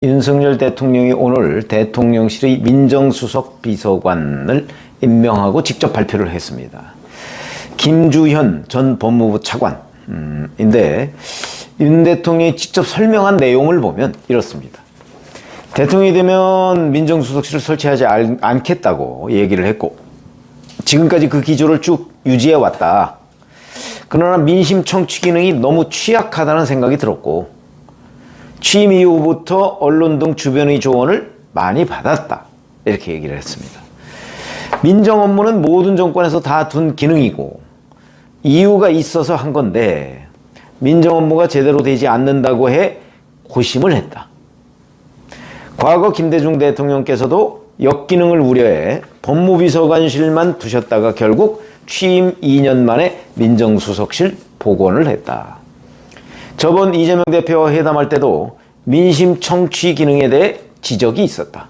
윤석열 대통령이 오늘 대통령실의 민정수석 비서관을 임명하고 직접 발표를 했습니다. 김주현 전 법무부 차관인데 윤 대통령이 직접 설명한 내용을 보면 이렇습니다. 대통령이 되면 민정수석실을 설치하지 않겠다고 얘기를 했고 지금까지 그 기조를 쭉 유지해 왔다. 그러나 민심 청취 기능이 너무 취약하다는 생각이 들었고 취임 이후부터 언론 등 주변의 조언을 많이 받았다. 이렇게 얘기를 했습니다. 민정 업무는 모든 정권에서 다 둔 기능이고 이유가 있어서 한 건데 민정 업무가 제대로 되지 않는다고 해 고심을 했다. 과거 김대중 대통령께서도 역기능을 우려해 법무비서관실만 두셨다가 결국 취임 2년 만에 민정수석실 복원을 했다. 저번 이재명 대표와 회담할 때도 민심 청취 기능에 대해 지적이 있었다.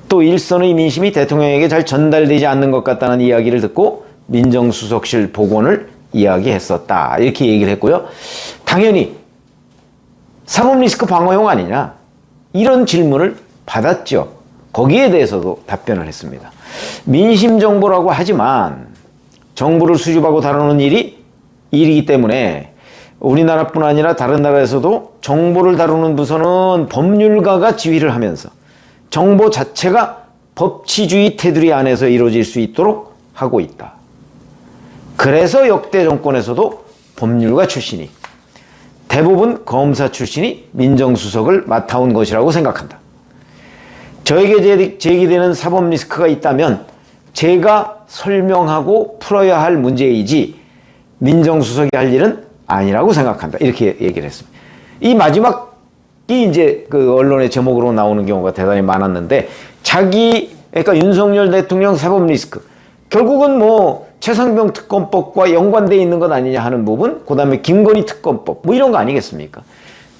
또 일선의 민심이 대통령에게 잘 전달되지 않는 것 같다는 이야기를 듣고 민정수석실 복원을 이야기했었다. 이렇게 얘기를 했고요. 당연히 사법 리스크 방어용 아니냐 이런 질문을 받았죠. 거기에 대해서도 답변을 했습니다. 민심 정보라고 하지만 정보를 수집하고 다루는 일이기 때문에 우리나라뿐 아니라 다른 나라에서도 정보를 다루는 부서는 법률가가 지휘를 하면서 정보 자체가 법치주의 테두리 안에서 이루어질 수 있도록 하고 있다. 그래서 역대 정권에서도 법률가 출신이 대부분 검사 출신이 민정수석을 맡아온 것이라고 생각한다. 저에게 제기되는 사법 리스크가 있다면 제가 설명하고 풀어야 할 문제이지 민정수석이 할 일은 아니라고 생각한다. 이렇게 얘기를 했습니다. 이 마지막이 이제 그 언론의 제목으로 나오는 경우가 대단히 많았는데 그러니까 윤석열 대통령 사법 리스크. 결국은 뭐 최상병 특검법과 연관되어 있는 것 아니냐 하는 부분, 그 다음에 김건희 특검법, 뭐 이런 거 아니겠습니까?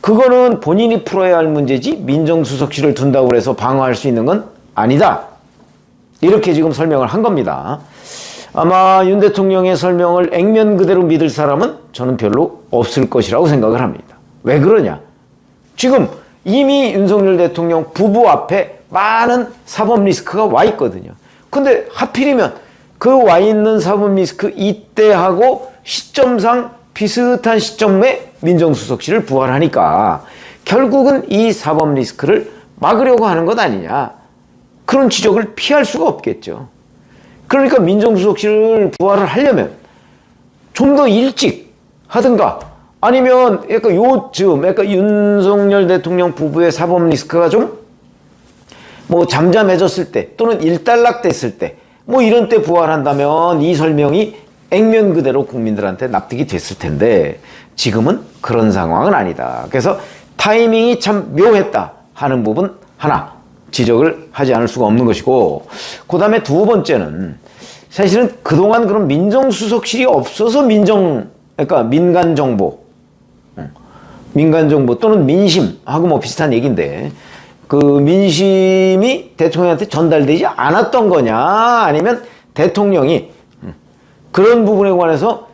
그거는 본인이 풀어야 할 문제지 민정수석실을 둔다고 해서 방어할 수 있는 건 아니다. 이렇게 지금 설명을 한 겁니다. 아마 윤 대통령의 설명을 액면 그대로 믿을 사람은 저는 별로 없을 것이라고 생각을 합니다. 왜 그러냐? 지금 이미 윤석열 대통령 부부 앞에 많은 사법 리스크가 와 있거든요. 근데 하필이면 그 와 있는 사법 리스크 이때하고 시점상 비슷한 시점에 민정수석실을 부활하니까 결국은 이 사법 리스크를 막으려고 하는 것 아니냐. 그런 지적을 피할 수가 없겠죠. 그러니까 민정수석실을 부활을 하려면 좀 더 일찍 하든가 아니면 약간 요즘 윤석열 대통령 부부의 사법 리스크가 좀 뭐 잠잠해졌을 때 또는 일단락됐을 때 뭐 이런 때 부활한다면 이 설명이 액면 그대로 국민들한테 납득이 됐을 텐데 지금은 그런 상황은 아니다. 그래서 타이밍이 참 묘했다 하는 부분 하나 지적을 하지 않을 수가 없는 것이고 그 다음에 두 번째는 사실은 그동안 그런 민정수석실이 없어서 그러니까 민간정보 또는 민심하고 뭐 비슷한 얘기인데 그 민심이 대통령한테 전달되지 않았던 거냐 아니면 대통령이 그런 부분에 관해서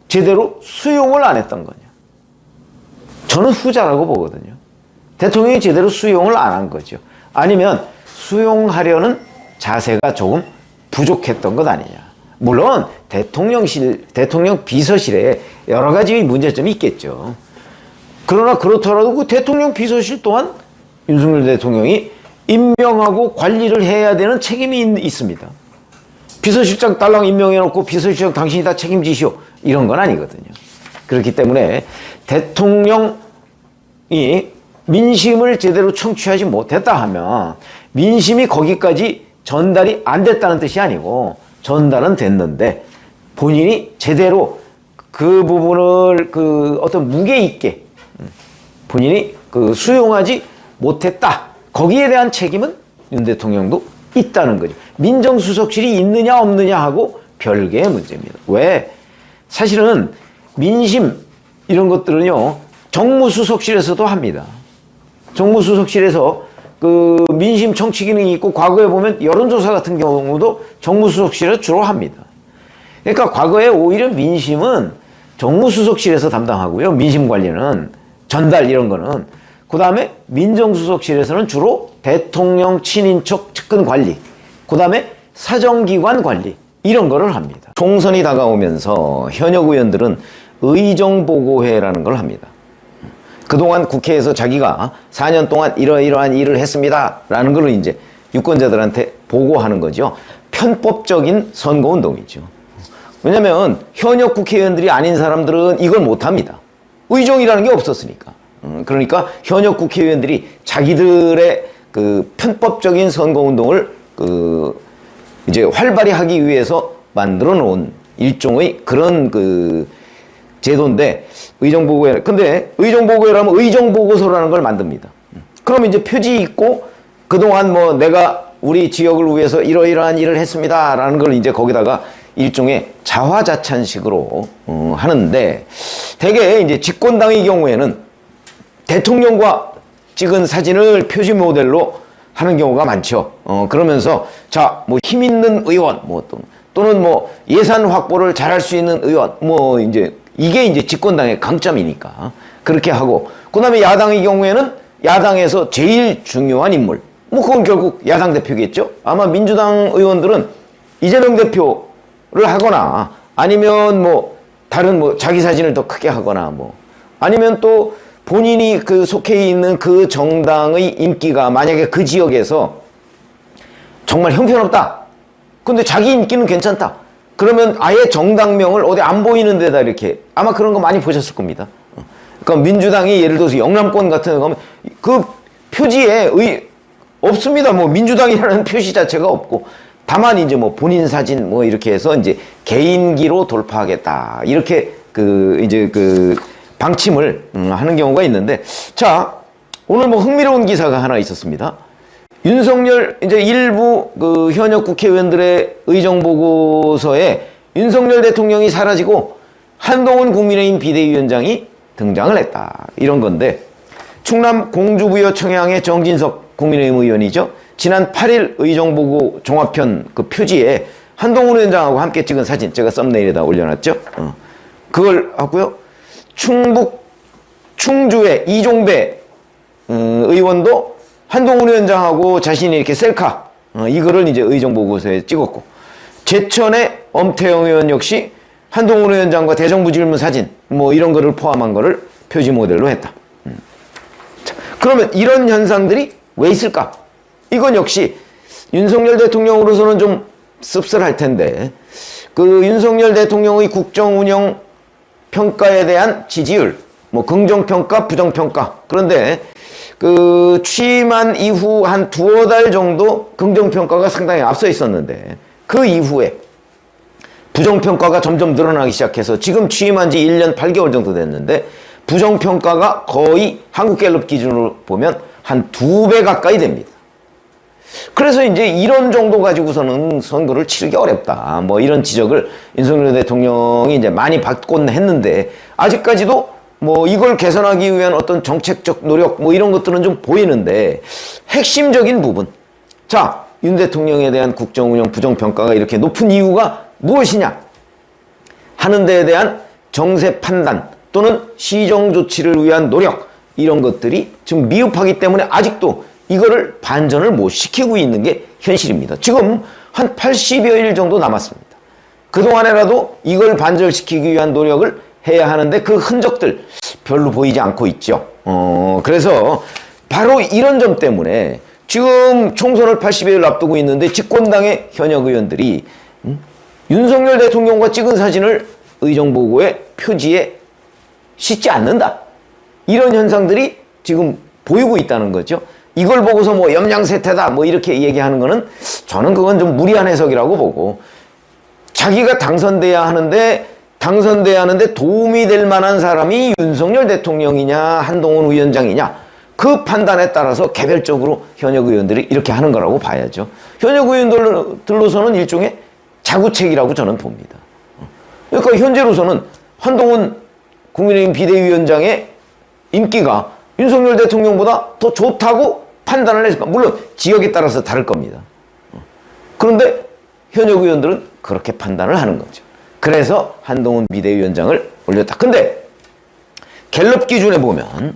제대로 수용을 안 했던 거냐. 저는 후자라고 보거든요. 대통령이 제대로 수용을 안 한 거죠. 아니면 수용하려는 자세가 조금 부족했던 것 아니냐. 물론 대통령 비서실에 여러 가지 문제점이 있겠죠. 그러나 그렇더라도 그 대통령 비서실 또한 윤석열 대통령이 임명하고 관리를 해야 되는 책임이 있습니다. 비서실장 딸랑 임명해놓고 비서실장 당신이 다 책임지시오 이런 건 아니거든요. 그렇기 때문에 대통령이 민심을 제대로 청취하지 못했다 하면 민심이 거기까지 전달이 안 됐다는 뜻이 아니고 전달은 됐는데 본인이 제대로 그 부분을 어떤 무게 있게 본인이 수용하지 못했다. 거기에 대한 책임은 윤 대통령도 있다는 거죠. 민정수석실이 있느냐 없느냐 하고 별개의 문제입니다. 왜? 사실은 민심 이런 것들은요 정무수석실에서도 합니다. 정무수석실에서 그 민심 청취 기능이 있고 과거에 보면 여론조사 같은 경우도 정무수석실에서 주로 합니다. 그러니까 과거에 오히려 민심은 정무수석실에서 담당하고요. 민심 관리는 전달 이런 거는 그 다음에 민정수석실에서는 주로 대통령 친인척 측근 관리, 그 다음에 사정기관 관리 이런 거를 합니다. 총선이 다가오면서 현역 의원들은 의정보고회라는 걸 합니다. 그동안 국회에서 자기가 4년 동안 이러이러한 일을 했습니다 라는 걸 이제 유권자들한테 보고하는 거죠. 편법적인 선거운동이죠. 왜냐면 현역 국회의원들이 아닌 사람들은 이걸 못합니다. 의정이라는 게 없었으니까. 그러니까 현역 국회의원들이 자기들의 그 편법적인 선거운동을 이제 활발히 하기 위해서 만들어 놓은 일종의 그런 제도인데, 의정보고회. 근데 의정보고회라면 의정보고서라는 걸 만듭니다. 그럼 이제 표지 있고 그동안 뭐 내가 우리 지역을 위해서 이러이러한 일을 했습니다 라는 걸 이제 거기다가 일종의 자화자찬식으로 하는데, 대개 이제 집권당의 경우에는 대통령과 찍은 사진을 표지 모델로 하는 경우가 많죠. 그러면서 자, 뭐 힘 있는 의원, 또는 뭐 예산 확보를 잘할 수 있는 의원, 뭐 이제 이게 이제 집권당의 강점이니까 그렇게 하고, 그다음에 야당의 경우에는 야당에서 제일 중요한 인물, 뭐 그건 결국 야당 대표겠죠. 아마 민주당 의원들은 이재명 대표를 하거나 아니면 뭐 다른 뭐 자기 사진을 더 크게 하거나 뭐 아니면 또 본인이 속해 있는 그 정당의 인기가 만약에 그 지역에서 정말 형편없다. 근데 자기 인기는 괜찮다. 그러면 아예 정당명을 어디 안 보이는 데다 이렇게, 아마 그런 거 많이 보셨을 겁니다. 그러니까 민주당이 예를 들어서 영남권 같은 데 가면 그 표지에 없습니다. 뭐 민주당이라는 표시 자체가 없고, 다만 이제 뭐 본인 사진 뭐 이렇게 해서 이제 개인기로 돌파하겠다. 이렇게 이제 방침을 하는 경우가 있는데, 자, 오늘 뭐 흥미로운 기사가 하나 있었습니다. 윤석열, 이제 일부 현역 국회의원들의 의정보고서에 윤석열 대통령이 사라지고 한동훈 국민의힘 비대위원장이 등장을 했다. 이런 건데, 충남 공주부여 청양의 정진석 국민의힘 의원이죠. 지난 8일 의정보고 종합편 표지에 한동훈 위원장하고 함께 찍은 사진, 제가 썸네일에다 올려놨죠. 그걸 하고요. 충주의 이종배 의원도 한동훈 위원장하고 자신이 이렇게 셀카, 이거를 이제 의정보고서에 찍었고, 제천의 엄태영 의원 역시 한동훈 위원장과 대정부 질문 사진, 뭐 이런 거를 포함한 거를 표지 모델로 했다. 자, 그러면 이런 현상들이 왜 있을까? 이건 역시 윤석열 대통령으로서는 좀 씁쓸할 텐데, 윤석열 대통령의 국정 운영 평가에 대한 지지율, 뭐 긍정평가, 부정평가. 그런데 취임한 이후 한 두어 달 정도 긍정평가가 상당히 앞서 있었는데, 그 이후에 부정평가가 점점 늘어나기 시작해서 지금 취임한 지 1년 8개월 정도 됐는데, 부정평가가 거의 한국갤럽 기준으로 보면 한 2배 가까이 됩니다. 그래서 이제 이런 정도 가지고서는 선거를 치르기 어렵다. 뭐 이런 지적을 윤석열 대통령이 이제 많이 받곤 했는데, 아직까지도 뭐 이걸 개선하기 위한 어떤 정책적 노력 뭐 이런 것들은 좀 보이는데, 핵심적인 부분. 자, 윤 대통령에 대한 국정운영 부정평가가 이렇게 높은 이유가 무엇이냐? 하는 데에 대한 정세 판단 또는 시정 조치를 위한 노력, 이런 것들이 좀 미흡하기 때문에 아직도 이거를 반전을 못 시키고 있는 게 현실입니다. 지금 한 80여일 정도 남았습니다. 그동안에라도 이걸 반전시키기 위한 노력을 해야 하는데 그 흔적들 별로 보이지 않고 있죠. 그래서 바로 이런 점 때문에 지금 총선을 80여일 앞두고 있는데 집권당의 현역 의원들이 윤석열 대통령과 찍은 사진을 의정보고의 표지에 싣지 않는다. 이런 현상들이 지금 보이고 있다는 거죠. 이걸 보고서 뭐 염량세태다 뭐 이렇게 얘기하는 거는 저는 그건 좀 무리한 해석이라고 보고, 자기가 당선돼야 하는데 도움이 될 만한 사람이 윤석열 대통령이냐 한동훈 위원장이냐, 그 판단에 따라서 개별적으로 현역 의원들이 이렇게 하는 거라고 봐야죠. 현역 의원들로서는 일종의 자구책이라고 저는 봅니다. 그러니까 현재로서는 한동훈 국민의힘 비대위원장의 인기가 윤석열 대통령보다 더 좋다고 판단을 했을까? 물론 지역에 따라서 다를 겁니다. 그런데 현역 의원들은 그렇게 판단을 하는 거죠. 그래서 한동훈 비대위원장을 올렸다. 근데 갤럽 기준에 보면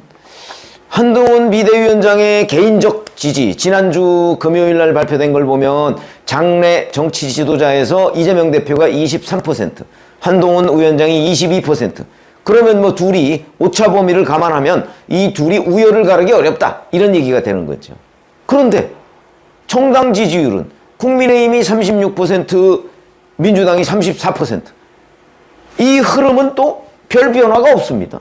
한동훈 비대위원장의 개인적 지지, 지난주 금요일 날 발표된 걸 보면 장내 정치 지도자에서 이재명 대표가 23%, 한동훈 위원장이 22%. 그러면 뭐 둘이 오차 범위를 감안하면 이 둘이 우열을 가르기 어렵다. 이런 얘기가 되는 거죠. 그런데 정당 지지율은 국민의힘이 36%, 민주당이 34%. 이 흐름은 또 별 변화가 없습니다.